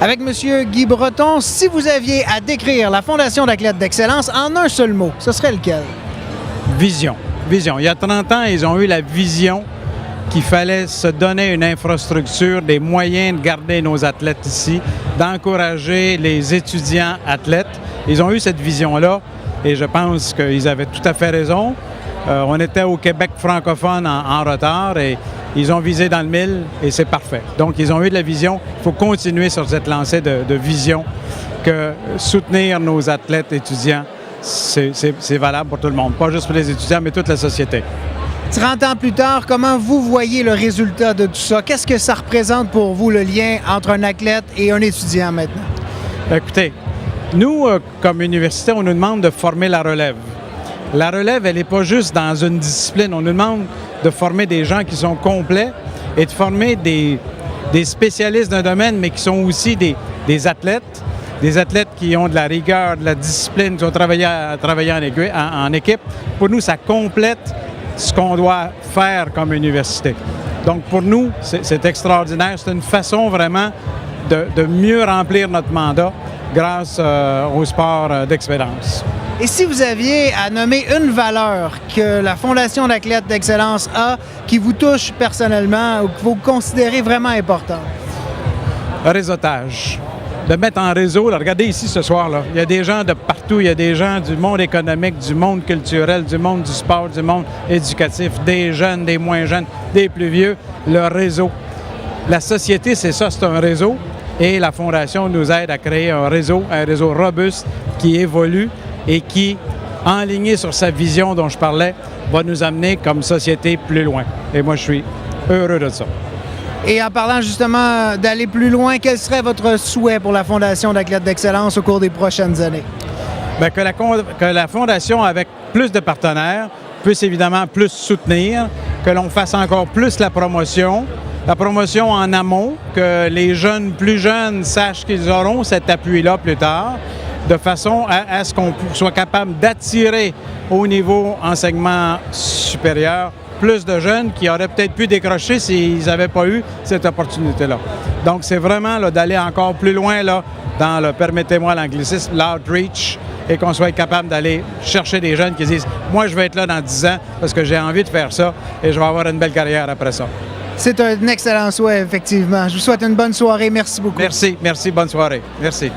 Avec M. Guy Breton, si vous aviez à décrire la Fondation d'athlètes d'excellence en un seul mot, ce serait lequel? Vision. Vision. Il y a 30 ans, ils ont eu la vision qu'il fallait se donner une infrastructure, des moyens de garder nos athlètes ici, d'encourager les étudiants athlètes. Ils ont eu cette vision-là et je pense qu'ils avaient tout à fait raison. On était au Québec francophone en retard et ils ont visé dans le mille et c'est parfait. Donc, ils ont eu de la vision. Il faut continuer sur cette lancée de vision que soutenir nos athlètes étudiants, c'est valable pour tout le monde. Pas juste pour les étudiants, mais toute la société. 30 ans plus tard, comment vous voyez le résultat de tout ça? Qu'est-ce que ça représente pour vous, le lien entre un athlète et un étudiant maintenant? Écoutez, nous, comme université, on nous demande de former la relève. La relève, elle n'est pas juste dans une discipline. On nous demande de former des gens qui sont complets et de former des spécialistes d'un domaine, mais qui sont aussi des athlètes qui ont de la rigueur, de la discipline, qui ont travaillé en équipe. Pour nous, ça complète ce qu'on doit faire comme université. Donc, pour nous, c'est extraordinaire. C'est une façon vraiment de mieux remplir notre mandat grâce au sport d'excellence. Et si vous aviez à nommer une valeur que la Fondation d'athlètes d'excellence a, qui vous touche personnellement ou que vous considérez vraiment importante? Réseautage. De mettre en réseau, là, regardez ici ce soir, là, il y a des gens de partout, il y a des gens du monde économique, du monde culturel, du monde du sport, du monde éducatif, des jeunes, des moins jeunes, des plus vieux, le réseau. La société, c'est ça, c'est un réseau et la Fondation nous aide à créer un réseau robuste qui évolue et qui, enligné sur sa vision dont je parlais, va nous amener comme société plus loin. Et moi, je suis heureux de ça. Et en parlant justement d'aller plus loin, quel serait votre souhait pour la Fondation d'athlètes d'excellence au cours des prochaines années? Bien, que la Fondation, avec plus de partenaires, puisse évidemment plus soutenir, que l'on fasse encore plus la promotion en amont, que les jeunes plus jeunes sachent qu'ils auront cet appui-là plus tard, de façon à ce qu'on soit capable d'attirer au niveau enseignement supérieur plus de jeunes qui auraient peut-être pu décrocher s'ils n'avaient pas eu cette opportunité-là. Donc, c'est vraiment d'aller encore plus loin là, dans le, permettez-moi l'anglicisme, l'outreach, et qu'on soit capable d'aller chercher des jeunes qui disent « Moi, je vais être là dans 10 ans parce que j'ai envie de faire ça et je vais avoir une belle carrière après ça. » C'est un excellent souhait, effectivement. Je vous souhaite une bonne soirée. Merci beaucoup. Merci, bonne soirée. Merci.